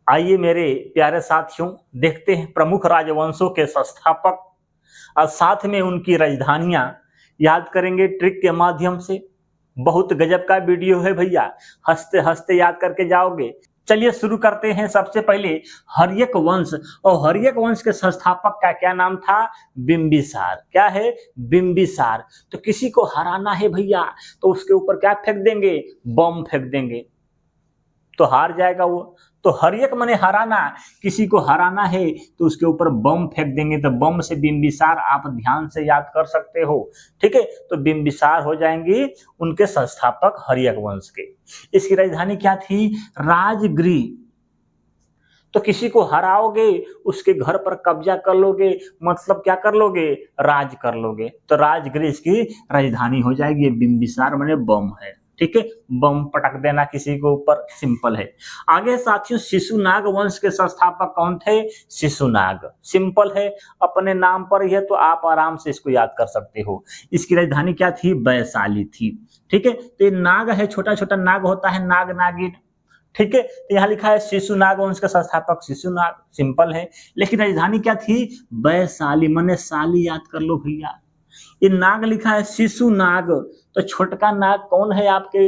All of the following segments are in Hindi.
आइए मेरे प्यारे साथियों, देखते हैं प्रमुख राजवंशों के संस्थापक और साथ में उनकी राजधानियां याद करेंगे ट्रिक के माध्यम से। बहुत गजब का वीडियो है भैया, हंसते हंसते याद करके जाओगे। चलिए शुरू करते हैं। सबसे पहले हर्यक वंश, और हर्यक वंश के संस्थापक का क्या नाम था? बिंबिसार। क्या है? बिंबिसार। तो किसी को हराना है भैया तो उसके ऊपर क्या फेंक देंगे? बम फेंक देंगे, तो हार जाएगा वो। तो हर्यक माने हराना, किसी को हराना है तो उसके ऊपर बम फेंक देंगे। तो बम से बिंबिसार आप ध्यान से याद कर सकते हो, ठीक है। तो बिंबिसार हो जाएंगी उनके संस्थापक हर्यक वंश के। इसकी राजधानी क्या थी? राजगृह। तो किसी को हराओगे, उसके घर पर कब्जा कर लोगे, मतलब क्या कर लोगे? राज कर लोगे। तो राजगृह इसकी राजधानी हो जाएगी। बिंबिसार माने बम है, ठीक है। बम पटक देना किसी के ऊपर, सिंपल है। आगे साथियों, शिशुनाग वंश के संस्थापक कौन थे? शिशुनाग। सिंपल है, अपने नाम पर ही है तो आप आराम से इसको याद कर सकते हो। इसकी राजधानी क्या थी? वैशाली थी, ठीक है। तो ये नाग है, छोटा छोटा नाग होता है, नाग नागिन, ठीक है। तो यहाँ लिखा है शिशुनाग वंश का संस्थापक शिशुनाग, सिंपल है। लेकिन राजधानी क्या थी? वैशाली। मने साली याद कर लो भैया। ये नाग लिखा है शिशुनाग, तो छोटका नाग कौन है आपके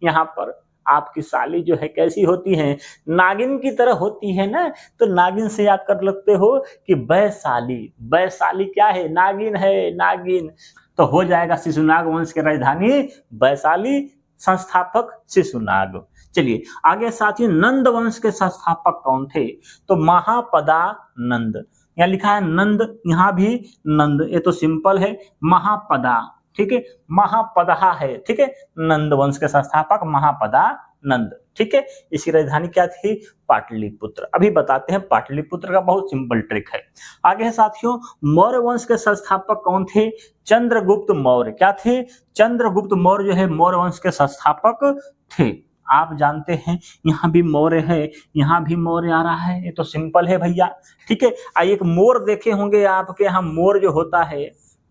यहाँ पर? आपकी साली जो है कैसी होती है? नागिन की तरह होती है ना। तो नागिन से याद कर लगते हो कि वैशाली। वैशाली क्या है? नागिन है, नागिन। तो हो जाएगा शिशुनाग वंश की राजधानी वैशाली, संस्थापक शिशुनाग। चलिए आगे साथियों, नंद वंश के संस्थापक कौन थे? तो महापदानंद। यहाँ लिखा है नंद, यहाँ भी नंद, ये तो सिंपल है। महापदा, ठीक है। महापदहा है, ठीक है। नंद वंश के संस्थापक महापदानंद, ठीक है। इसकी राजधानी क्या थी? पाटलिपुत्र। अभी बताते हैं पाटलिपुत्र का, बहुत सिंपल ट्रिक है। आगे है साथियों, मौर्य वंश के संस्थापक कौन थे? चंद्रगुप्त मौर्य। क्या थे? चंद्रगुप्त मौर्य जो है मौर्य वंश के संस्थापक थे। आप जानते हैं यहाँ भी मौर्य है, यहाँ भी मौर्य आ रहा है, ये तो सिंपल है भैया, ठीक है। आइए, एक मोर देखे होंगे आपके यहाँ। मोर जो होता है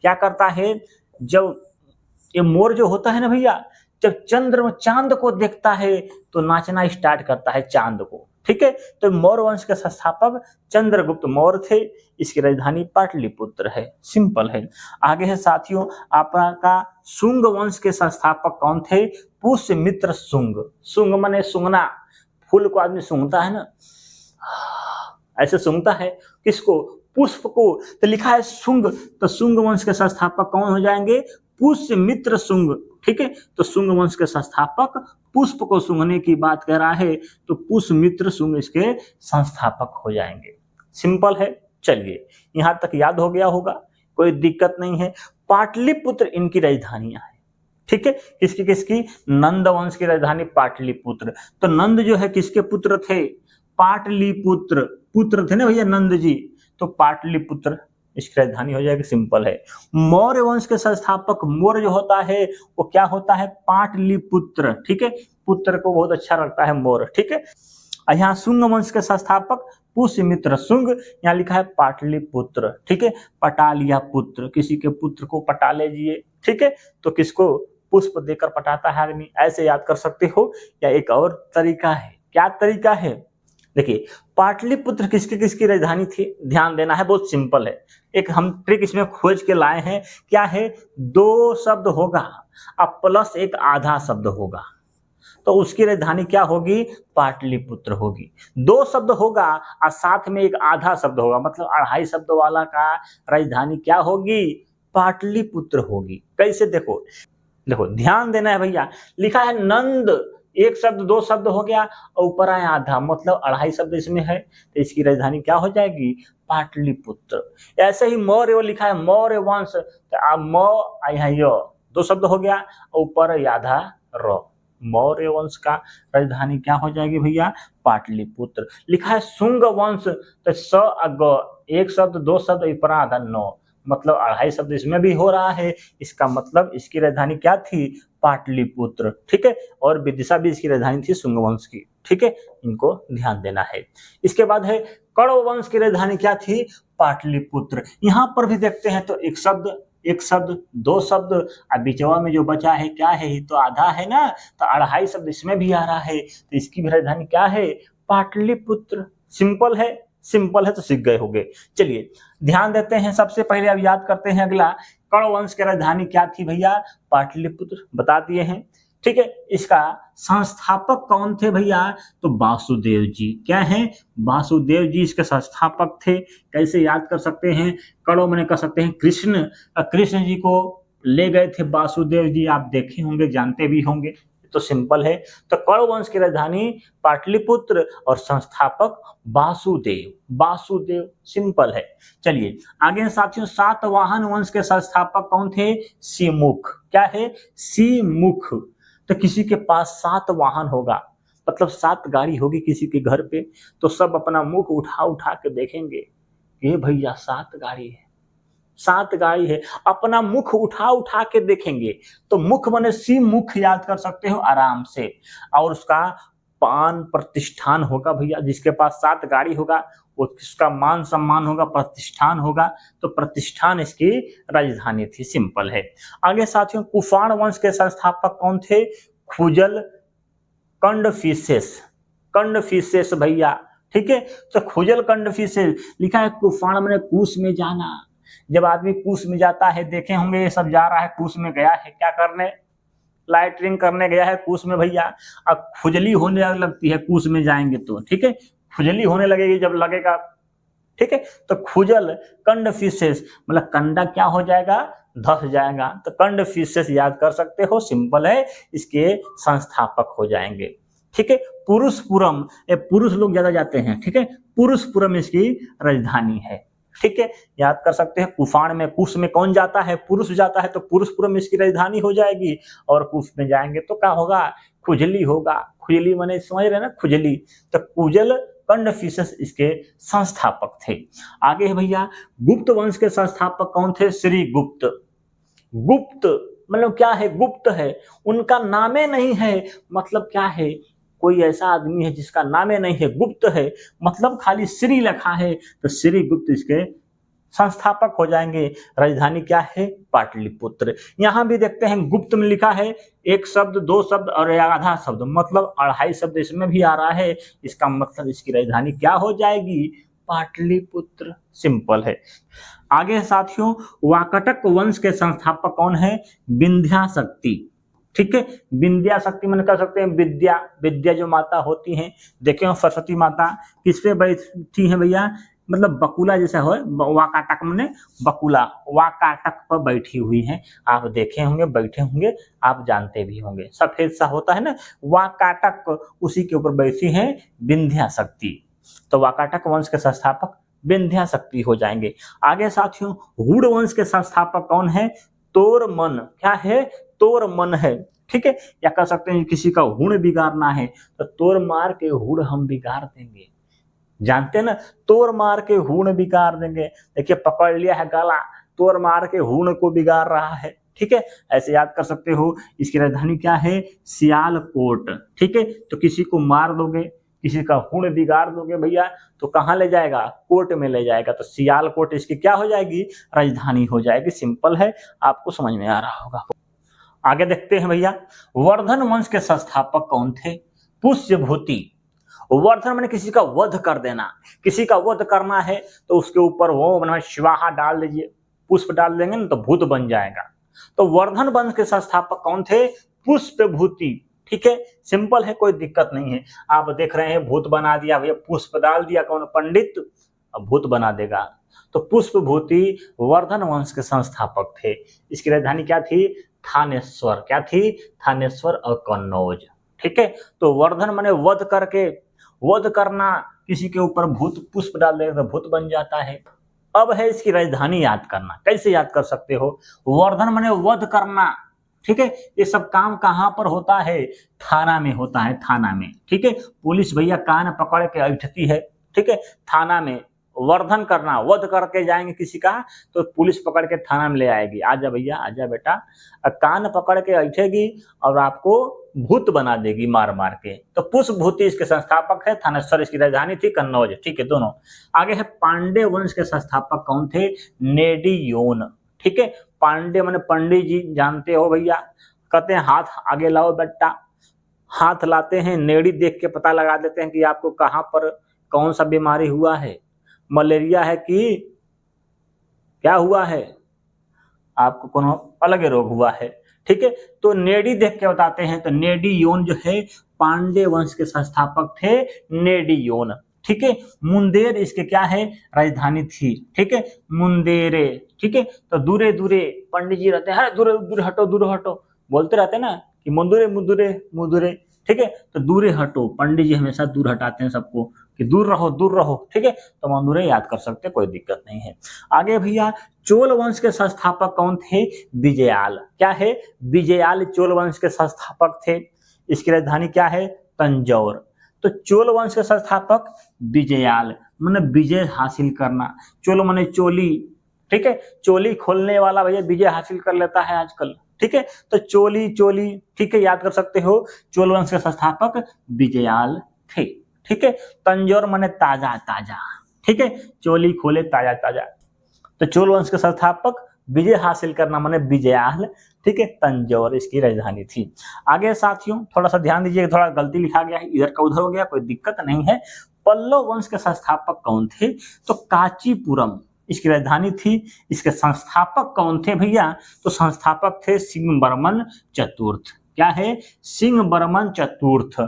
क्या करता है? जब ये मोर जो होता है ना भैया, जब चंद्र चांद को देखता है तो नाचना स्टार्ट करता है चांद को, ठीक है। तो मौर्य वंश के संस्थापक चंद्रगुप्त मौर्य थे। इसकी राजधानी पाटलिपुत्र है, सिंपल है। आगे है साथियों आपका शुंग वंश के संस्थापक कौन थे? पुष्यमित्र शुंग। शुंग माने सूंघना, फूल को आदमी सूंघता है ना, ऐसे सूंघता है। किसको? पुष्प को। तो लिखा है शुंग, तो शुंग वंश के संस्थापक कौन हो जाएंगे? पुष्यमित्र शुंग, ठीक है। तो शुंग वंश के संस्थापक पुष्प को सूंघने की बात कर रहा है, तो पुष्यमित्र शुंग इसके संस्थापक हो जाएंगे। सिंपल है। चलिए यहां तक याद हो गया होगा, कोई दिक्कत नहीं है। पाटलिपुत्र इनकी राजधानियां है, ठीक है। किसकी किसकी? नंद वंश की राजधानी पाटलिपुत्र। तो नंद जो है किसके पुत्र थे? पाटलिपुत्र पुत्र थे ना भैया नंद जी, तो पाटलिपुत्र इसकी राजधानी हो जाएगी, सिंपल है। मौर्य वंश के संस्थापक मौर्य जो होता है वो क्या होता है? पाटलिपुत्र, ठीक है। पुत्र को बहुत अच्छा लगता है मौर्य, ठीक है। यहाँ शुंग वंश के संस्थापक पुष्यमित्र शुंग, यहाँ लिखा है पाटलिपुत्र, ठीक है। पटा लिया पुत्र, किसी के पुत्र को पटा लीजिए, ठीक है। तो किसको पुष्प देकर पटाता है आदमी, ऐसे याद कर सकते हो। या एक और तरीका है, क्या तरीका है? देखिए पाटलिपुत्र किसकी किसकी राजधानी थी, ध्यान देना है, बहुत सिंपल है। एक हम ट्रिक इसमें खोज के लाए हैं। क्या है? 2 शब्द होगा अब प्लस एक आधा शब्द होगा, तो उसकी राजधानी क्या होगी? पाटलिपुत्र होगी। 2 शब्द होगा और साथ में एक आधा शब्द होगा, मतलब 2.5 शब्द वाला का राजधानी क्या होगी? पाटलिपुत्र होगी। कैसे? देखो देखो ध्यान देना है भैया। लिखा है नंद, 1 शब्द 2 शब्द हो गया, और ऊपर आया आधा, मतलब 2.5 शब्द इसमें है, तो इसकी राजधानी क्या हो जाएगी? पाटलिपुत्र। ऐसे ही मौर्य वो लिखा है मौर्य वंश, तो मौ 2 शब्द हो गया, ऊपर आधा र, मौर्य वंश का राजधानी क्या हो जाएगी भैया? पाटलिपुत्र। लिखा है शुंग वंश, तो स अग 1 शब्द 2 शब्द ऊपर आधा 9, मतलब 2.5 शब्द इसमें भी हो रहा है। इसका मतलब इसकी राजधानी क्या थी? पाटलिपुत्र, ठीक है। और विदिशा भी इसकी राजधानी थी शुंग वंश की, ठीक है। इनको ध्यान देना है। इसके बाद है कण्व वंश की राजधानी क्या थी? पाटलिपुत्र। यहाँ पर भी देखते हैं तो 1 शब्द 2 शब्द, और बिचवा में जो बचा है क्या है? तो आधा है ना, तो 2.5 शब्द इसमें भी आ रहा है, तो इसकी भी राजधानी क्या है? पाटलिपुत्र। सिंपल है, सिंपल है तो सीख गए होंगे। चलिए ध्यान देते हैं, सबसे पहले अब याद करते हैं अगला, कर्ण वंश की राजधानी क्या थी भैया? पाटलिपुत्र, बता दिए हैं। ठीक है, इसका संस्थापक कौन थे भैया? तो वासुदेव जी। क्या है? वासुदेव जी इसके संस्थापक थे। कैसे याद कर सकते हैं? कर्ण मैंने कह सकते हैं कृष्ण, कृष्ण जी को ले गए थे वासुदेव जी, आप देखे होंगे, जानते भी होंगे, तो सिंपल है। तो कर्ण वंश की राजधानी पाटलिपुत्र और संस्थापक वासुदेव, वासुदेव, सिंपल है। चलिए आगे साथियों, सातवाहन वंश के संस्थापक कौन थे? सिमुख। क्या है? सिमुख। तो किसी के पास 7 वाहन होगा, मतलब 7 गाड़ी होगी किसी के घर पे, तो सब अपना मुख उठा उठा के देखेंगे कि भैया 7 गाड़ी है, 7 गाड़ी है, अपना मुख उठा उठा के देखेंगे। तो मुख बने सी मुख, याद कर सकते हो आराम से। और उसका पान प्रतिष्ठान होगा भैया, जिसके पास 7 गाड़ी होगा उसका मान सम्मान होगा, प्रतिष्ठान होगा, तो प्रतिष्ठान इसकी राजधानी थी। सिंपल है। आगे साथियों, कुषाण वंश के संस्थापक कौन थे? खुजल कंडफिसेस, कंडफिसेस भैया। ठीक है, तो खुजल कंडफिसेस लिखा है, कुषाण मैंने कुश में जाना। जब आदमी कुश में जाता है, देखे होंगे ये सब जा रहा है कुश में, गया है क्या करने? लाइटरिंग करने गया है कुश में भैया। अब खुजली होने लगती है कुश में जाएंगे तो, ठीक है, खुजली होने लगेगी जब लगेगा। ठीक है, तो खुजल कंडफिसेस मतलब कंडा क्या हो जाएगा? धस जाएगा। तो कंडफिसेस याद कर सकते हो, सिंपल है, इसके संस्थापक हो जाएंगे। ठीक है, पुरुषपुरम, पुरुष लोग ज्यादा जाते हैं। ठीक है, पुरुषपुरम इसकी राजधानी है। ठीक है, याद कर सकते हैं। कुषाण में, कुश में कौन जाता है? पुरुष जाता है, तो पुरुषपुरम इसकी राजधानी हो जाएगी। और कुश में जाएंगे तो क्या होगा? खुजली होगा। खुजली माने समझ रहे ना, खुजली। तो कुजल कंडफिसेस इसके संस्थापक थे। आगे है भैया, गुप्त वंश के संस्थापक कौन थे? श्री गुप्त। गुप्त मतलब क्या है? गुप्त है, उनका नामे नहीं है, मतलब क्या है? कोई ऐसा आदमी है जिसका नामे नहीं है, गुप्त है, मतलब खाली श्री लिखा है, तो श्री गुप्त इसके संस्थापक हो जाएंगे। राजधानी क्या है? पाटलिपुत्र। यहां भी देखते हैं गुप्त में लिखा है 1 शब्द, 2 शब्द और आधा शब्द, मतलब 2.5 शब्द इसमें भी आ रहा है। इसका मतलब इसकी राजधानी क्या हो जाएगी? पाटलिपुत्र। सिंपल है। आगे साथियों, वाकटक वंश के संस्थापक कौन है? विंध्याशक्ति। ठीक है, विंध्याशक्ति मैंने कह सकते हैं विद्या, विद्या जो माता होती हैं, देखे हो सरस्वती माता किस पे बैठी है भैया? मतलब बकुला जैसा हो, वाकाटक मैंने बकुला, वाकाटक पर बैठी हुई है। आप देखे होंगे, बैठे होंगे, आप जानते भी होंगे, सफेद सा होता है ना वाकाटक, उसी के ऊपर बैठी है विंध्याशक्ति। तो वाकाटक वंश के संस्थापक विंध्याशक्ति हो जाएंगे। आगे साथियों, हुड़ वंश के संस्थापक कौन है? तोरमन। क्या है? तोरमन है। ठीक है, या कह सकते हैं किसी का हुड़ बिगाड़ना है तो तोर मार के हुड़ हम बिगाड़ देंगे। जानते हैं ना, तोर मार के हुड़ बिगाड़ देंगे। देखिए पकड़ लिया है गला, तोर मार के हुड़ को बिगाड़ रहा है। ठीक है, ऐसे याद कर सकते हो। इसकी राजधानी क्या है? सियालकोट। ठीक है, तो किसी को मार दोगे, किसी का हुड़ बिगाड़ दोगे भैया, तो कहाँ ले जाएगा? कोर्ट में ले जाएगा। तो सियालकोट इसकी क्या हो जाएगी? राजधानी हो जाएगी। सिंपल है, आपको समझ में आ रहा होगा। आगे देखते हैं भैया, वर्धन वंश के संस्थापक कौन थे? पुष्यभूति। वर्धन मैंने किसी का वध कर देना, किसी का वध करना है तो उसके ऊपर वो शिवाहा डाल दीजिए, पुष्प डाल देंगे ना तो भूत बन जाएगा। तो वर्धन वंश के संस्थापक कौन थे? पुष्यभूति। ठीक है, सिंपल है, कोई दिक्कत नहीं है। आप देख रहे हैं भूत बना दिया भैया, पुष्प डाल दिया कौन? पंडित, अब भूत बना देगा। तो पुष्यभूति वर्धन वंश के संस्थापक थे। इसकी राजधानी क्या थी? थानेश्वर। क्या थी? थानेश्वर और कन्नौज। ठीक है, तो वर्धन माने वध करके, वध करना, किसी के ऊपर भूत पुष्प डाल देगा तो भूत बन जाता है। अब है इसकी राजधानी याद करना। कैसे याद कर सकते हो? वर्धन माने वध करना। ठीक है, ये सब काम कहां पर होता है? थाना में होता है, थाना में। ठीक है, पुलिस भैया कान पकड़ के ऐठती है। ठीक है, थाना में वर्धन करना, वध करके जाएंगे किसी का तो पुलिस पकड़ के थाना में ले आएगी। आजा भैया, आजा बेटा, कान पकड़ के ऐठेगी और आपको भूत बना देगी मार मार के। तो पुष्यभूति इसके संस्थापक है, थानेश्वर इसकी राजधानी थी कन्नौज। ठीक है, दोनों। आगे है पांडे वंश के संस्थापक कौन थे? नेडियोन। ठीक है, पांडे माने पंडित जी, जानते हो भैया, कहते हैं हाथ आगे लाओ बेटा, हाथ लाते हैं, नेड़ी देख के पता लगा देते हैं कि आपको कहाँ पर कौन सा बीमारी हुआ है, मलेरिया है कि क्या हुआ है, आपको कोनो अलग रोग हुआ है। ठीक है, तो नेडी देख के बताते हैं। तो नेडियोन जो है पांडे वंश के संस्थापक थे, नेडियोन। ठीक है, मुंदेर इसके क्या है, राजधानी थी। ठीक है, मुंदेरे। ठीक है, तो दूरे दूरे पंडित जी रहते हैं, अरे दूरे दूरे हटो, दूर हटो बोलते रहते हैं ना कि मुंदुरे मुंदुरे मुंदुरे। ठीक है, तो दूरे हटो, पंडित जी हमेशा दूर हटाते हैं सबको कि दूर रहो दूर रहो। ठीक है, तो मुंदुरे याद कर सकते, कोई दिक्कत नहीं है। आगे भैया, चोल वंश के संस्थापक कौन थे, विजयाल। क्या है, विजयाल चोल वंश के संस्थापक थे। इसकी राजधानी क्या है, तंजौर। तो चोल वंश के संस्थापक विजयाल, माने विजय हासिल करना, चोल माने चोली। ठीक है, चोली खोलने वाला भैया विजय हासिल कर लेता है आजकल। ठीक है, तो चोली चोली, ठीक है, याद कर सकते हो। चोल वंश के संस्थापक विजयाल थे। ठीक है, तंजौर माने ताजा ताजा। ठीक है, चोली खोले ताजा ताजा। तो चोल वंश के संस्थापक विजय हासिल करना माने विजयाल। ठीक है, तंजौर इसकी राजधानी थी। आगे साथियों थोड़ा सा ध्यान दीजिए, थोड़ा गलती लिखा गया है, इधर का उधर हो गया, कोई दिक्कत नहीं है। पल्लव वंश के संस्थापक कौन थे, तो कांचीपुरम इसकी राजधानी थी। इसके संस्थापक कौन थे भैया, तो संस्थापक थे सिंहवर्मन चतुर्थ। क्या है, सिंहवर्मन चतुर्थ।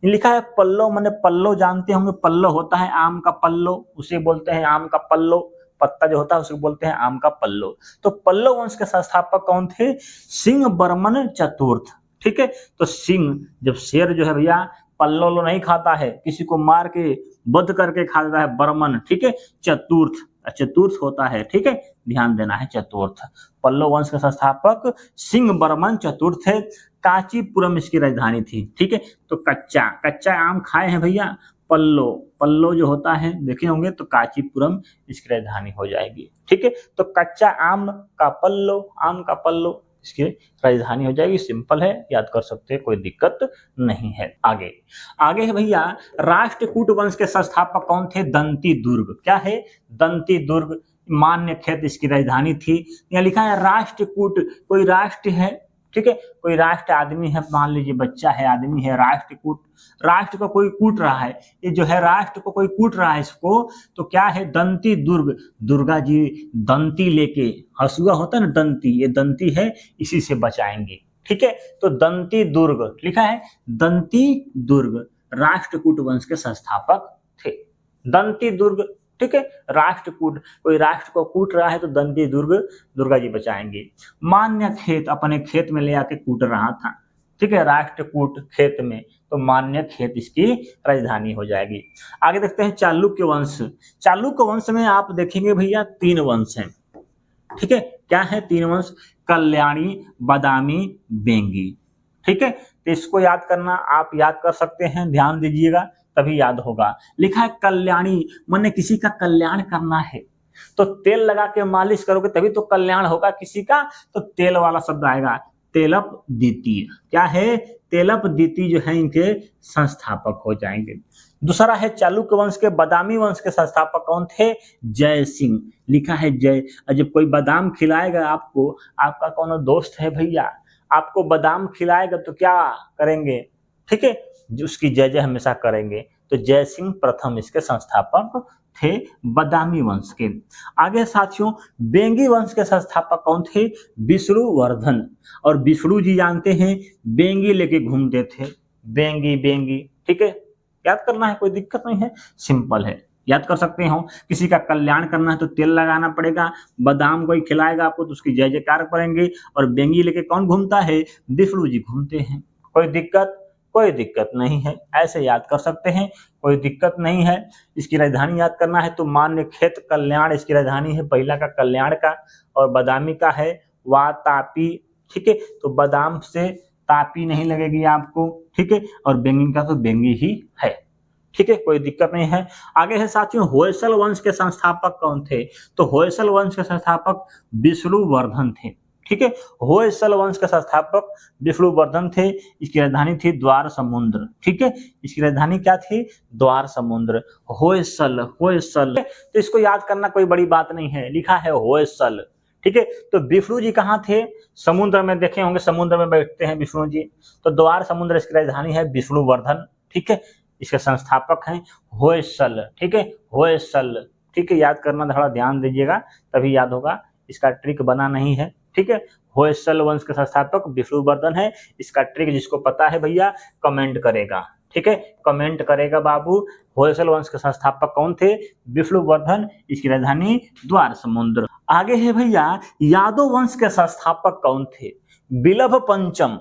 लिखा है पल्लव माने पल्लव, जानते होंगे पल्लव होता है आम का पल्लव, उसे बोलते हैं आम का पल्लव, पत्ता जो होता है उसे बोलते हैं आम का पल्लव। तो पल्लव वंश के संस्थापक कौन थे, सिंहवर्मन चतुर्थ। ठीक है, तो सिंह, जब शेर जो है भैया पल्लव नहीं खाता है, किसी को मार के वध करके खा देता है, बर्मन। ठीक है, चतुर्थ, चतुर्थ होता है। ठीक है, ध्यान देना है, चतुर्थ। पल्लव वंश के संस्थापक सिंहवर्मन चतुर्थ है। कांचीपुरम इसकी राजधानी थी। ठीक है, तो कच्चा कच्चा आम खाए हैं भैया, पल्लो पल्लो जो होता है देखे होंगे, तो कांचीपुरम इसकी राजधानी हो जाएगी। ठीक है, तो कच्चा आम का पल्लो, आम का पल्लो इसकी राजधानी हो जाएगी। सिंपल है, याद कर सकते हैं, कोई दिक्कत नहीं है। आगे आगे है भैया, राष्ट्रकूट वंश के संस्थापक कौन थे, दंती दुर्ग। क्या है, दंती दुर्ग, मान्य खेत इसकी राजधानी थी। यहाँ लिखा है राष्ट्रकूट, कोई राष्ट्र है। ठीक है, कोई राष्ट्र आदमी है, मान लीजिए बच्चा है, आदमी है, राष्ट्रकूट, राष्ट्र को कोई कूट रहा है, ये जो है राष्ट्र को कोई कूट रहा है इसको, तो क्या है, दंती दुर्ग। दुर्गा जी दंती लेके, हसुआ होता है ना दंती, ये दंती है, इसी से बचाएंगे। ठीक है, तो दंती दुर्ग लिखा है, दंती दुर्ग राष्ट्रकूट वंश के संस्थापक थे। दंती दुर्ग। ठीक है, राष्ट्रकूट, कोई राष्ट्र को कूट रहा है तो दंती दुर्ग, दुर्गा जी बचाएंगे। मान्य खेत, अपने खेत में ले आके कूट रहा था। ठीक है, राष्ट्रकूट खेत में, तो मान्य खेत इसकी राजधानी हो जाएगी। आगे देखते हैं चालुक्य वंश। चालुक्य वंश में आप देखेंगे भैया 3 वंश हैं। ठीक है, क्या है 3 वंश, कल्याणी, बादामी, बेंगी। ठीक है, तो इसको याद करना, आप याद कर सकते हैं, ध्यान दीजिएगा तभी याद होगा। लिखा है कल्याणी, माने किसी का कल्याण करना है, तो तेल लगा के मालिश करोगे तभी तो कल्याण होगा किसी का, तो तेल वाला शब्द आएगा। तेलप द्वितीय, क्या है, तेलप द्वितीय जो है इनके संस्थापक हो जाएंगे। दूसरा है चालुक्य वंश के बादामी वंश के संस्थापक कौन थे, जय सिंह। लिखा है जय, जब कोई बादाम खिलाएगा आपको, आपका कौन दोस्त है भैया, आपको बादाम खिलाएगा तो क्या करेंगे, ठीक है, उसकी जय जय हमेशा करेंगे। तो जय सिंह प्रथम इसके संस्थापक थे बादामी वंश के। आगे साथियों बेंगी वंश के संस्थापक कौन थे, विष्णुवर्धन। और विष्णु जी जानते हैं बेंगी लेके घूमते थे, बेंगी बेंगी। ठीक है, याद करना है, कोई दिक्कत नहीं है, सिंपल है, याद कर सकते हो। किसी का कल्याण करना है तो तेल लगाना पड़ेगा, बादाम कोई खिलाएगा आपको तो उसकी जय जयकार करेंगे। और बेंगी लेके कौन घूमता है, विष्णु जी घूमते हैं। कोई दिक्कत नहीं है, ऐसे याद कर सकते हैं, कोई दिक्कत नहीं है। इसकी राजधानी याद करना है तो मान्य खेत कल्याण इसकी राजधानी है, पहला का कल्याण का, और बादामी का है वातापी। ठीक है, तो बादाम से तापी नहीं लगेगी आपको। ठीक है, और बेंगी का तो बेंगी ही है। ठीक है, कोई दिक्कत नहीं है। आगे है साथियों होयसल वंश के संस्थापक कौन थे, तो होयसल वंश के संस्थापक विष्णुवर्धन थे। ठीक है, होयसल वंश के संस्थापक विष्णुवर्धन थे। इसकी राजधानी थी द्वार समुद्र। ठीक है, इसकी राजधानी क्या थी, द्वार समुद्र। होयसल, होयसल, तो इसको याद करना कोई बड़ी बात नहीं है, लिखा है होयसल। ठीक है। तो विष्णु जी कहाँ थे? समुद्र में, देखे होंगे समुद्र में बैठते हैं विष्णु जी। तो द्वार समुद्र इसकी राजधानी है विष्णुवर्धन, ठीक है। इसके संस्थापक हैं होयसल, ठीक है, होयसल, ठीक है। याद करना, थोड़ा ध्यान दीजिएगा तभी याद होगा, इसका ट्रिक बना नहीं है, ठीक है। होयसल वंश के संस्थापक विष्णुवर्धन है। इसका ट्रिक जिसको पता है भैया कमेंट करेगा, ठीक है, कमेंट करेगा बाबू। होयसल वंश के संस्थापक कौन थे? विष्णुवर्धन। इसकी राजधानी द्वार समुद्र। आगे है भैया यादव वंश के संस्थापक कौन थे? बिलभ पंचम।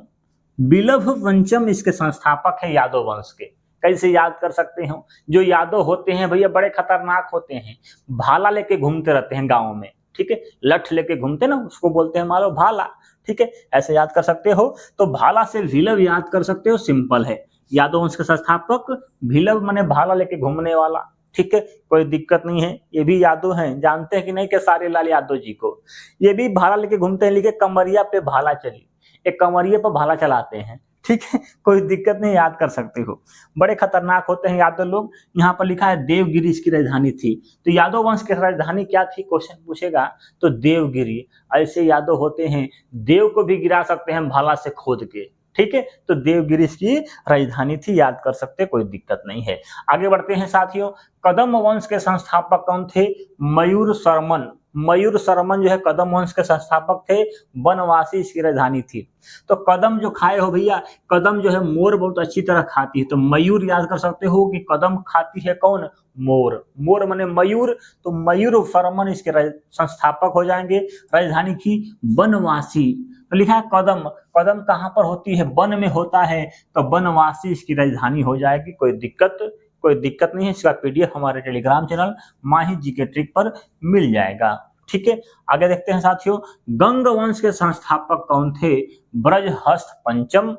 बिलभ पंचम इसके संस्थापक है यादव वंश के। कैसे याद कर सकते हो? जो यादव होते हैं भैया बड़े खतरनाक होते हैं, भाला लेके घूमते रहते हैं गाँव में, ठीक है। लठ लेके घूमते ना, उसको बोलते हैं मारो भाला, ठीक है। ऐसे याद कर सकते हो। तो भाला से विलभ याद कर सकते हो, सिंपल है। यादव वंश के संस्थापक विलभ माने भाला लेके घूमने वाला, ठीक है, कोई दिक्कत नहीं है। ये भी यादव हैं, जानते हैं कि नहीं केसारी लाल यादव जी को? ये भी भाला लेके घूमते हैं, लिखे कमरिया पे भाला चली, एक कमरिया पर भाला चलाते हैं, ठीक है, कोई दिक्कत नहीं, याद कर सकते हो। बड़े खतरनाक होते हैं यादव लोग। यहाँ पर लिखा है देवगिरी इसकी राजधानी थी। तो यादव वंश की राजधानी क्या थी? क्वेश्चन पूछेगा तो देवगिरी। ऐसे यादव होते हैं, देव को भी गिरा सकते हैं भाला से खोद के, ठीक है। तो देवगिरी इसकी राजधानी थी, याद कर सकते, कोई दिक्कत नहीं है। आगे बढ़ते हैं साथियों। कदम वंश के संस्थापक कौन थे? मयूर शर्मन। मयूर शर्मन जो है कदम वंश के संस्थापक थे। बनवासी इसकी राजधानी थी। तो कदम जो खाए हो भैया, कदम जो है मोर बहुत अच्छी तरह खाती है, तो मयूर याद कर सकते हो कि कदम खाती है कौन? मोर। मोर माने मयूर, तो मयूर शर्मन इसके संस्थापक हो जाएंगे। राजधानी थी बनवासी। तो लिखा है कदम, कदम कहाँ पर होती है? वन में होता है, तो बनवासी इसकी राजधानी हो जाएगी। कोई दिक्कत नहीं है। इसका पीडीएफ हमारे टेलीग्राम चैनल माही जी के ट्रिक पर मिल जाएगा, ठीक है। आगे देखते हैं साथियों। गंग वंश के संस्थापक कौन थे? ब्रजहस्त पंचम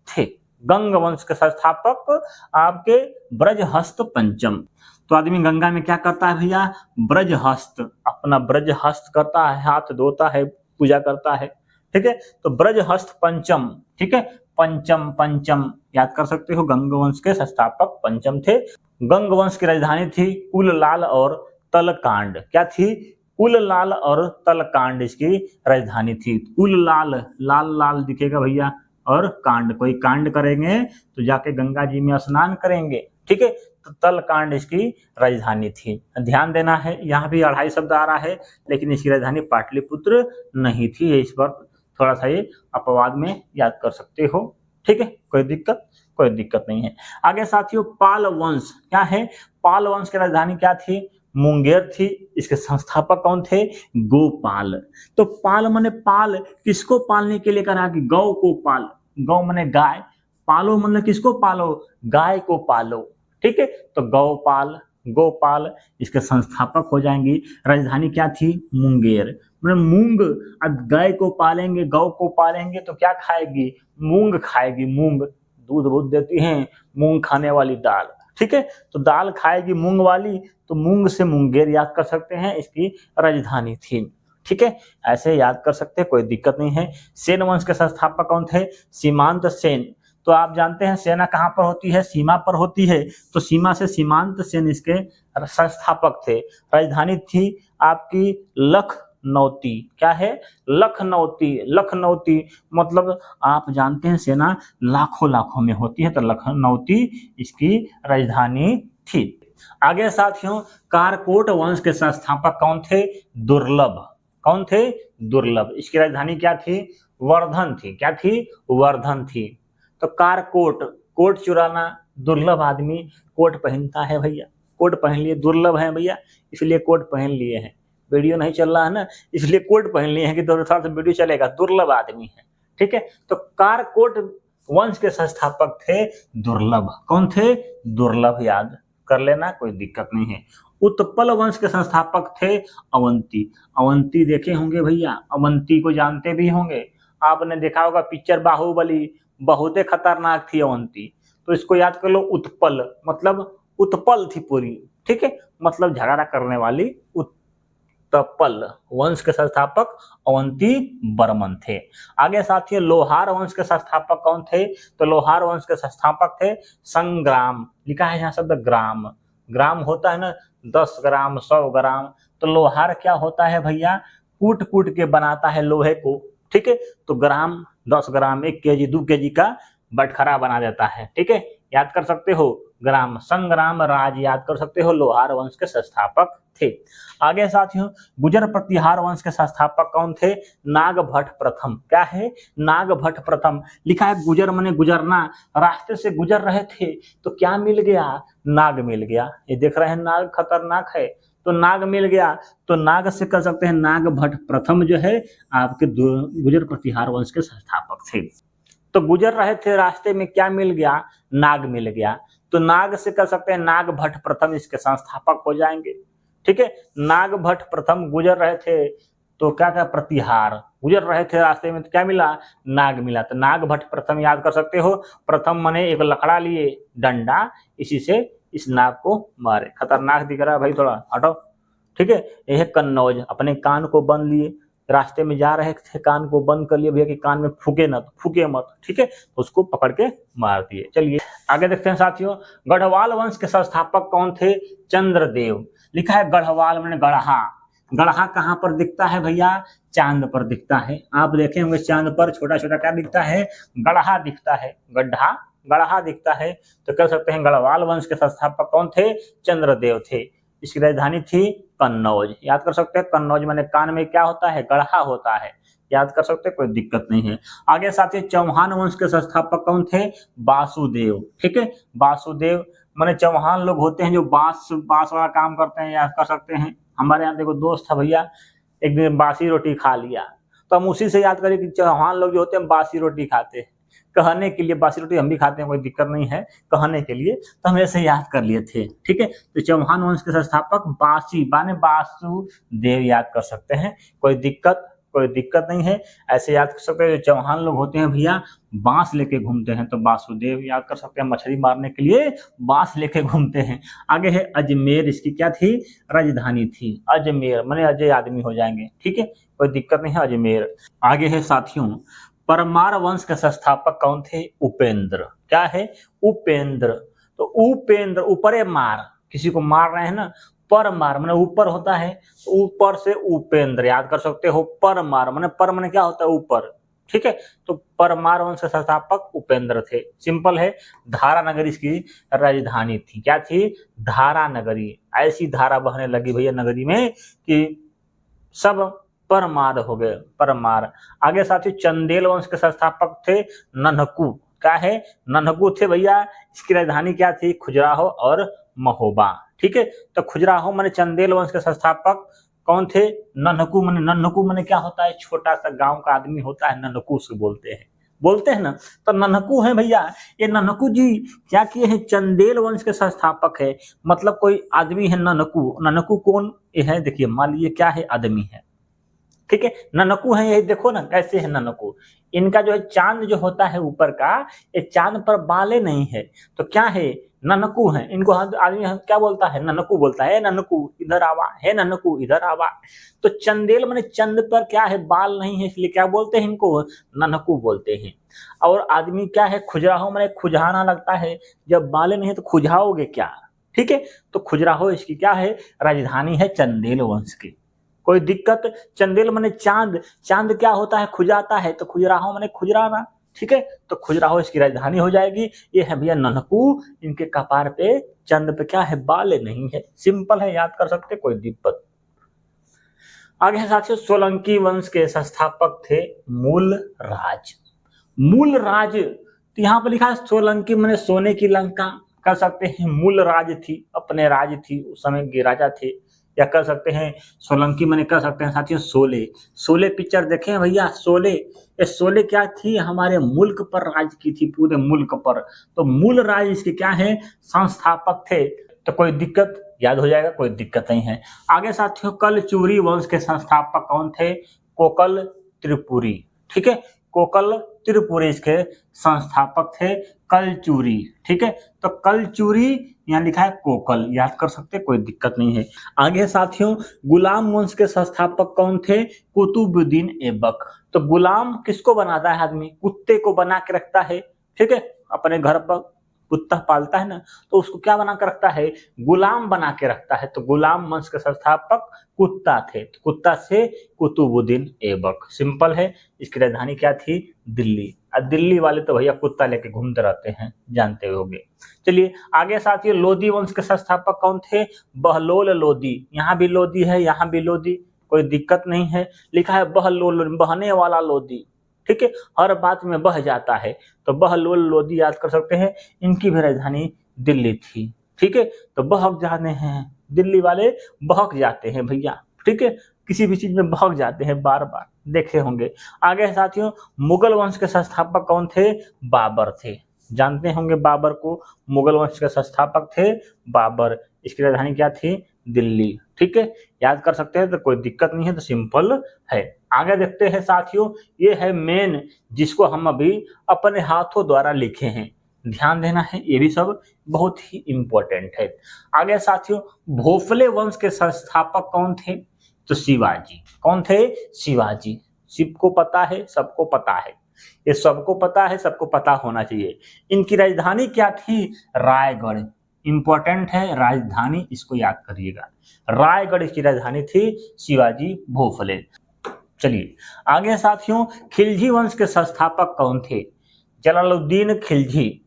थे। गंग वंश के संस्थापक आपके ब्रजहस्त पंचम। तो आदमी गंगा में क्या करता है भैया? ब्रजहस्त, अपना ब्रजहस्त करता है, हाथ धोता है, पूजा करता है, ठीक है। तो ब्रजहस्त पंचम, ठीक है, पंचम पंचम याद कर सकते हो। गंग वंश के संस्थापक पंचम थे। गंग वंश की राजधानी थी कुललाल और तलकांड। क्या थी? कुललाल और तलकांड इसकी राजधानी थी। कुललाल, लाल लाल दिखेगा भैया, और कांड, कोई कांड करेंगे तो जाके गंगा जी में स्नान करेंगे, ठीक है। तो तलकांड इसकी राजधानी थी। ध्यान देना है, यहाँ भी 2.5 शब्द आ रहा है, लेकिन इसकी राजधानी पाटलिपुत्र नहीं थी। इस पर थोड़ा सा ये अपवाद में याद कर सकते हो, ठीक है, कोई दिक्कत नहीं है। आगे साथियों पाल वंश क्या है? पाल वंश की राजधानी क्या थी? मुंगेर थी। इसके संस्थापक कौन थे? गोपाल। तो पाल माने पाल, किसको पालने के लिए करा कि गौ को पाल, गौ माने गाय, पालो मतलब किसको पालो? गाय को पालो, ठीक है। तो गौपाल, गोपाल इसके संस्थापक हो जाएंगी। राजधानी क्या थी? मुंगेर। मतलब मूंग, अब गाय को पालेंगे, गौ को पालेंगे तो क्या खाएगी? मूंग खाएगी। मूंग दूध बहुत देती हैं, मूंग खाने वाली दाल, ठीक है। तो दाल खाएगी मूंग वाली, तो मूंग से मुंगेर याद कर सकते हैं, इसकी राजधानी थी, ठीक है। ऐसे याद कर सकते हैं, कोई दिक्कत नहीं है। सेन वंश के संस्थापक कौन थे? सीमांत सेन। तो आप जानते हैं सेना कहाँ पर होती है? सीमा पर होती है। तो सीमा से सीमांत सेन इसके संस्थापक थे। राजधानी थी आपकी लखनौती। क्या है? लखनौती। लखनौती मतलब आप जानते हैं सेना लाखों में होती है, तो लखनौती इसकी राजधानी थी। आगे साथियों कारकोट वंश के संस्थापक कौन थे? दुर्लभ। कौन थे? दुर्लभ। इसकी राजधानी क्या थी? वर्धन थी। क्या थी? वर्धन थी। तो कारकोट, कोट चुराना, दुर्लभ आदमी कोट पहनता है भैया, कोट पहन लिए, दुर्लभ है भैया इसलिए कोट पहन लिए हैं। वीडियो नहीं चल रहा है ना, इसलिए कोट पहन लिए हैं कि थोड़ा सा वीडियो चलेगा। दुर्लभ आदमी है, ठीक है। तो कारकोट वंश के संस्थापक थे दुर्लभ। कौन थे? दुर्लभ, याद कर लेना, कोई दिक्कत नहीं है। उत्पल वंश के संस्थापक थे अवंती। अवंती देखे होंगे भैया, अवंती को जानते भी होंगे, आपने देखा होगा पिक्चर बाहुबली, बहुत खतरनाक थी अवंती। तो इसको याद कर लो, उत्पल मतलब उत्पल थी पूरी, ठीक है, मतलब झगड़ा करने वाली। उत्पल वंश के संस्थापक अवंती बर्मन थे। आगे साथियों लोहार वंश के संस्थापक कौन थे? तो लोहार वंश के संस्थापक थे संग्राम। लिखा है यहाँ शब्द ग्राम, ग्राम होता है ना 10 ग्राम 100 ग्राम, तो लोहार क्या होता है भैया? कूट कूट के बनाता है लोहे को, ठीक है। तो ग्राम, 10 ग्राम, 1 केजी, 2 केजी का बटखरा बना देता है, ठीक है। याद कर सकते हो ग्राम। संग्राम राज याद कर सकते हो, लोहार वंश के संस्थापक थे। आगे साथियों, गुजर प्रतिहार वंश के संस्थापक कौन थे? नागभट्ट प्रथम। क्या है? नागभट्ट प्रथम। लिखा है गुजर माने गुजरना, रास्ते से गुजर रहे थे तो क्या मिल गया? नाग मिल गया। ये देख रहे हैं नाग खतरनाक है, तो नाग मिल गया, तो नाग से कर सकते हैं नागभट्ट प्रथम जो है आपके गुजर प्रतिहार वंश के संस्थापक थे। तो गुजर रहे थे, रास्ते में क्या मिल गया? नाग मिल गया, तो नाग से कर सकते हैं नागभट्ट प्रथम इसके संस्थापक हो जाएंगे, ठीक है। नागभट्ट प्रथम गुजर रहे थे तो क्या क्या? प्रतिहार। गुजर रहे थे रास्ते में तो क्या मिला? नाग मिला, तो नागभट्ट प्रथम याद कर सकते हो। प्रथम माने एक लकड़ा लिए, डंडा, इसी से इस नाग को मारे। खतरनाक दिख रहा है भाई, थोड़ा हटो, ठीक है। यह कन्नौज, अपने कान को बंद लिए, रास्ते में जा रहे थे, कान को बंद कर लिए भैया कि कान में फूके न, फूके मत, ठीक है। तो उसको पकड़ के मार दिए। चलिए आगे देखते हैं साथियों, गढ़वाल वंश के संस्थापक कौन थे? चंद्रदेव। लिखा है गढ़वाल माने गढ़हा। गढ़हा कहाँ पर दिखता है भैया? चांद पर दिखता है। आप देखे होंगे चांद पर छोटा छोटा क्या दिखता है? गढ़हा दिखता है, गड्ढा, गढ़हा दिखता है। तो कह सकते हैं गढ़वाल वंश के संस्थापक कौन थे? चंद्रदेव थे। इसकी राजधानी थी कन्नौज। याद कर सकते हैं कन्नौज माने कान में क्या होता है? गढ़हा होता है। याद कर सकते हैं, कोई दिक्कत नहीं है। आगे साथ ही चौहान वंश के संस्थापक कौन थे? वासुदेव, ठीक है। वासुदेव माने चौहान लोग होते हैं जो बांस वाला काम करते हैं। याद कर सकते हैं, हमारे यहाँ देखो दोस्त था भैया, एक दिन बासी रोटी खा लिया, तो हम उसी से याद करें कि चौहान लोग जो होते हैं बासी रोटी खाते हैं। कहने के लिए, बासी रोटी हम भी खाते हैं, कोई दिक्कत नहीं है, कहने के लिए तो हम ऐसे याद कर लिए थे, ठीक है। तो चौहान वंश के संस्थापक बासी माने वासुदेव याद कर सकते हैं, कोई दिक्कत नहीं है। ऐसे याद कर सकते हैं, जो चौहान लोग होते हैं भैया बांस लेके घूमते हैं, तो वासुदेव याद कर सकते हैं, मछली मारने के लिए बांस लेके घूमते हैं। आगे है अजमेर, इसकी क्या थी? राजधानी थी। अजमेर माने अजय आदमी हो जाएंगे, ठीक है, कोई दिक्कत नहीं है, अजमेर। आगे है साथियों, परमार वंश के संस्थापक कौन थे? उपेंद्र। क्या है? उपेंद्र। तो उपेंद्र, ऊपरे मार, किसी को मार रहे हैं ना, परमार माने ऊपर होता है, तो ऊपर से उपेंद्र याद कर सकते हो। परमार माने, पर माने क्या होता है? ऊपर, ठीक है। तो परमार वंश के संस्थापक उपेंद्र थे। सिंपल है। धारा नगरी इसकी राजधानी थी। क्या थी? धारा नगरी। ऐसी धारा बहने लगी भैया नगरी में कि सब परमार हो गए, परमार। आगे साथी चंदेल वंश के संस्थापक थे नन्हकू। क्या है? नन्हकू थे भैया। इसकी राजधानी क्या थी? खजुराहो और महोबा, ठीक है। तो खजुराहो माने चंदेल वंश के संस्थापक कौन थे? नन्हकू माने, नन्हकू माने क्या होता है? छोटा सा गांव का आदमी होता है, नन्हकू से बोलते हैं ना, तो नन्हकू है भैया। ये नन्हकू जी क्या किए हैं? चंदेल वंश के संस्थापक है, मतलब कोई आदमी है नन्हकू। नन्हकू कौन है? देखिए मान लीजिए क्या है? आदमी है, ठीक है। नन्हकू है, ये देखो ना कैसे है नन्हकू। इनका जो है चांद जो होता है ऊपर का, ये चांद पर बाले नहीं है, तो क्या है? नन्हकू है। इनको आदमी क्या बोलता है? नन्हकू बोलता है। नन्हकू इधर आवा, है नन्हकू इधर आवा। तो चंदेल माने चंद पर क्या है? बाल नहीं है, इसलिए क्या बोलते हैं? इनको नन्हकू बोलते हैं। और आदमी क्या है? खुजराहो माने खुजाना लगता है, जब बाले नहीं है तो खुजाओगे क्या, ठीक है। तो खुजराहो इसकी क्या है? राजधानी है चंदेल वंश की। कोई दिक्कत? चंदेल माने चांद, चांद क्या होता है? खुजाता है, तो खुजराहो माने खुजराना, ठीक है। तो खजुराहो इसकी राजधानी हो जाएगी। ये है भैया नन्हकू, इनके कपार पे चंद पे क्या है? बाल नहीं है। सिंपल है, याद कर सकते, कोई दिक्कत। आगे है साथियों, सोलंकी वंश के संस्थापक थे मूलराज। मूलराज, तो यहाँ पर लिखा है सोलंकी माने सोने की लंका, कर सकते हैं मूलराज थी, अपने राज थी, उस समय के राजा थे। या कर सकते हैं सोलंकी माने, कर सकते हैं साथियों शोले। शोले पिक्चर देखे हैं भैया? शोले, ये शोले क्या थी? हमारे मुल्क पर राज की थी, पूरे मुल्क पर। तो मूल राज इसके क्या है? संस्थापक थे। तो कोई दिक्कत? याद हो जाएगा, कोई दिक्कत नहीं है। आगे साथियों, कलचुरी वंश के संस्थापक कौन थे? कोकल त्रिपुरी, ठीक है। कोकल त्रिपुरी इसके संस्थापक थे। कलचुरी, ठीक है। तो कलचुरी यहाँ लिखा है कोकल, याद कर सकते, कोई दिक्कत नहीं है। आगे साथियों, गुलाम वंश के संस्थापक कौन थे? कुतुबुद्दीन ऐबक। तो गुलाम किसको बनाता है आदमी? कुत्ते को बना के रखता है, ठीक है, अपने घर पर कुत्ता पालता है ना, तो उसको क्या बना कर रखता है, गुलाम बना के रखता है। तो गुलाम वंश के संस्थापक कुत्ता थे। तो कुत्ता से कुतुबुद्दीन ऐबक, सिंपल है। इसकी राजधानी क्या थी, दिल्ली। और दिल्ली वाले तो भैया कुत्ता लेके घूमते रहते हैं, जानते होंगे। चलिए आगे साथियों, लोधी वंश के संस्थापक कौन थे, बहलोल लोधी। यहाँ भी लोधी है, यहाँ भी लोधी, कोई दिक्कत नहीं है। लिखा है बहलोल, बहने वाला लोधी, ठीक है, हर बात में बह जाता है, तो बहलोल लोधी याद कर सकते हैं। इनकी भी राजधानी दिल्ली थी, ठीक है। तो बहक जाने हैं, दिल्ली वाले बहक जाते हैं भैया, ठीक है, किसी भी चीज में बहक जाते हैं, बार बार देखे होंगे। आगे साथियों, मुगल वंश के संस्थापक कौन थे, बाबर थे। जानते होंगे बाबर को, मुगल वंश के संस्थापक थे बाबर। इसकी राजधानी क्या थी, दिल्ली, ठीक है, याद कर सकते हैं, तो कोई दिक्कत नहीं है, तो सिंपल है। आगे देखते हैं साथियों, ये है मेन, जिसको हम अभी अपने हाथों द्वारा लिखे हैं, ध्यान देना है, ये भी सब बहुत ही इंपॉर्टेंट है। आगे साथियों, भोसले वंश के संस्थापक कौन थे, तो शिवाजी। कौन थे, शिवाजी। शिव को पता है, सबको पता है, ये सबको पता है, सबको पता होना चाहिए। इनकी राजधानी क्या थी, रायगढ़। इंपॉर्टेंट है राजधानी, इसको याद करिएगा, रायगढ़ इसकी राजधानी थी, शिवाजी भोसले। चलिए आगे साथियों, खिलजी वंश के संस्थापक कौन थे, जलालुद्दीन खिलजी।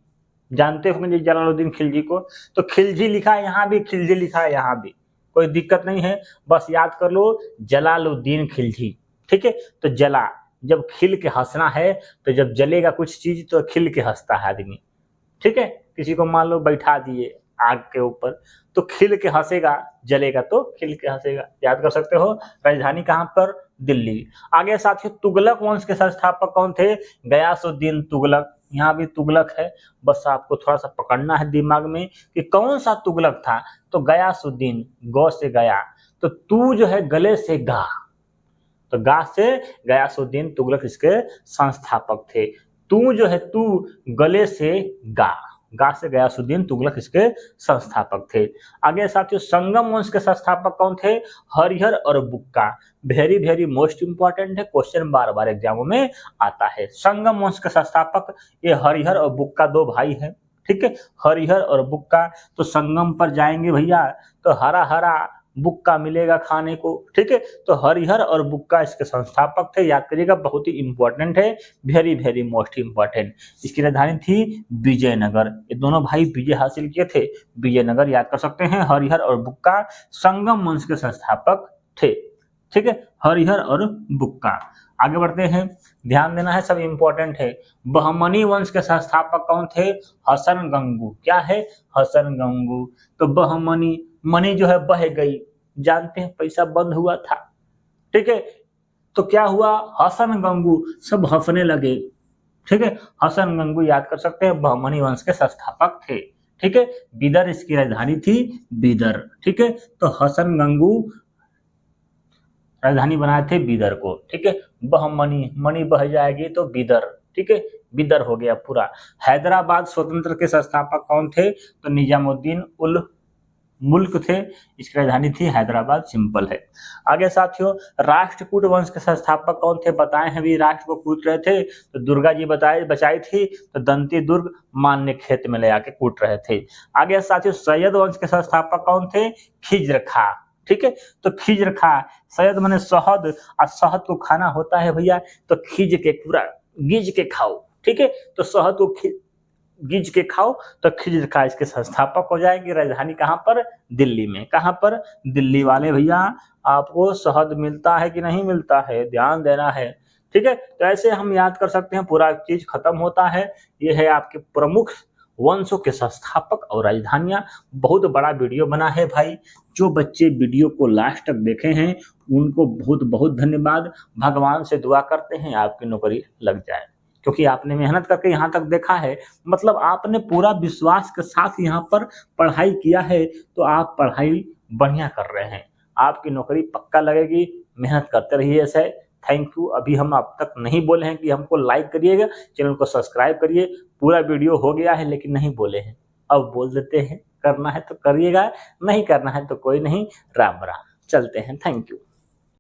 जानते होंगे जलालुद्दीन खिलजी को, तो खिलजी लिखा है यहाँ भी, खिलजी लिखा है यहाँ भी, कोई दिक्कत नहीं है, बस याद कर लो जलालुद्दीन खिलजी, ठीक है। तो जला, जब खिल के हंसना है, तो जब जलेगा कुछ चीज तो खिल के हंसता है आदमी, ठीक है। किसी को मान लो बैठा दिए आग के ऊपर, तो खिल के हंसेगा, जलेगा तो खिल के हंसेगा, याद कर सकते हो। राजधानी कहाँ पर, दिल्ली। आगे साथियों, तुगलक वंश के संस्थापक कौन थे, गयासुद्दीन तुगलक। यहाँ भी तुगलक है, बस आपको थोड़ा सा पकड़ना है दिमाग में कि कौन सा तुगलक था, तो गयासुद्दीन, गौ से गया, तो तू जो है गले से गा, तो गा से गयासुद्दीन तुगलक इसके संस्थापक थे। तू जो है, तू गले से गा, गा से गयासुद्दीन तुगलक इसके संस्थापक थे। आगे साथियों, संगम वंश के संस्थापक कौन थे, हरिहर और बुक्का। वेरी वेरी मोस्ट इंपॉर्टेंट है, क्वेश्चन बार बार एग्जामों में आता है। संगम वंश के संस्थापक ये हरिहर और बुक्का, दो भाई हैं, ठीक है, हरिहर और बुक्का। तो संगम पर जाएंगे भैया, तो हरा हरा बुक्का मिलेगा खाने को, ठीक है। तो हरिहर और बुक्का इसके संस्थापक थे, याद करिएगा, बहुत ही इंपॉर्टेंट है, वेरी वेरी मोस्ट इंपॉर्टेंट। इसकी राजधानी थी विजयनगर। ये दोनों भाई विजय हासिल किए थे, विजयनगर, याद कर सकते हैं। हरिहर और बुक्का संगम वंश के संस्थापक थे, ठीक है, हरिहर और बुक्का। आगे बढ़ते हैं, ध्यान देना है, सब इंपॉर्टेंट है। बहमनी वंश के संस्थापक कौन थे, हसन गंगू। क्या है, हसन गंगू। तो बहमनी, मनी जो है बह गई, जानते हैं पैसा बंद हुआ था, ठीक है, तो क्या हुआ, हसन गंगू, सब हंसने लगे, ठीक है। हसन गंगू याद कर सकते हैं, बहमनी वंश के संस्थापक थे, ठीक है। बीदर इसकी राजधानी थी, बीदर, ठीक है। तो हसन गंगू राजधानी बनाए थे बीदर को, ठीक है। बहमनी, मनी बह जाएगी तो बीदर, ठीक है, बीदर हो गया पूरा। हैदराबाद स्वतंत्र के संस्थापक कौन थे, तो निजामुद्दीन उल मुल्क थे, इसकी राजधानी थी हैदराबाद, सिंपल है। आगे साथियों, राष्ट्रकूट वंश के संस्थापक कौन थे, बताए हैं भी, राष्ट्र को कूट रहे थे, तो दुर्गा जी बचाई थी, तो दंती दुर्ग मान्य खेत में ले आके कूट रहे थे। आगे साथियों, सैयद वंश के संस्थापक कौन थे, खिज्र खा, ठीक है। तो खिज्र खा, सैयद माने शहद, और शहद को खाना होता है भैया, तो खिज के पूरा गिज के खाओ, ठीक है। तो शहद को गिज के खाओ, तो खिज्र खा इसके संस्थापक हो जाएंगे। राजधानी कहाँ पर, दिल्ली में। कहाँ पर, दिल्ली वाले भैया, आपको शहद मिलता है कि नहीं मिलता है, ध्यान देना है, ठीक है। तो ऐसे हम याद कर सकते हैं, पूरा चीज खत्म होता है। ये है आपके प्रमुख वंशों के संस्थापक और राजधानियां। बहुत बड़ा वीडियो बना है भाई, जो बच्चे वीडियो को लास्ट तक देखे हैं उनको बहुत बहुत धन्यवाद। भगवान से दुआ करते हैं आपकी नौकरी लग जाए, क्योंकि आपने मेहनत करके यहाँ तक देखा है, मतलब आपने पूरा विश्वास के साथ यहाँ पर पढ़ाई किया है, तो आप पढ़ाई बढ़िया कर रहे हैं, आपकी नौकरी पक्का लगेगी। मेहनत करते रहिए ऐसे। Thank you. अभी हम अब तक नहीं बोले हैं कि हमको लाइक करिएगा, चैनल को सब्सक्राइब करिए। पूरा वीडियो हो गया है लेकिन नहीं बोले हैं, अब बोल देते हैं। करना है तो करिएगा, नहीं करना है तो कोई नहीं। राम राम, चलते हैं। Thank you.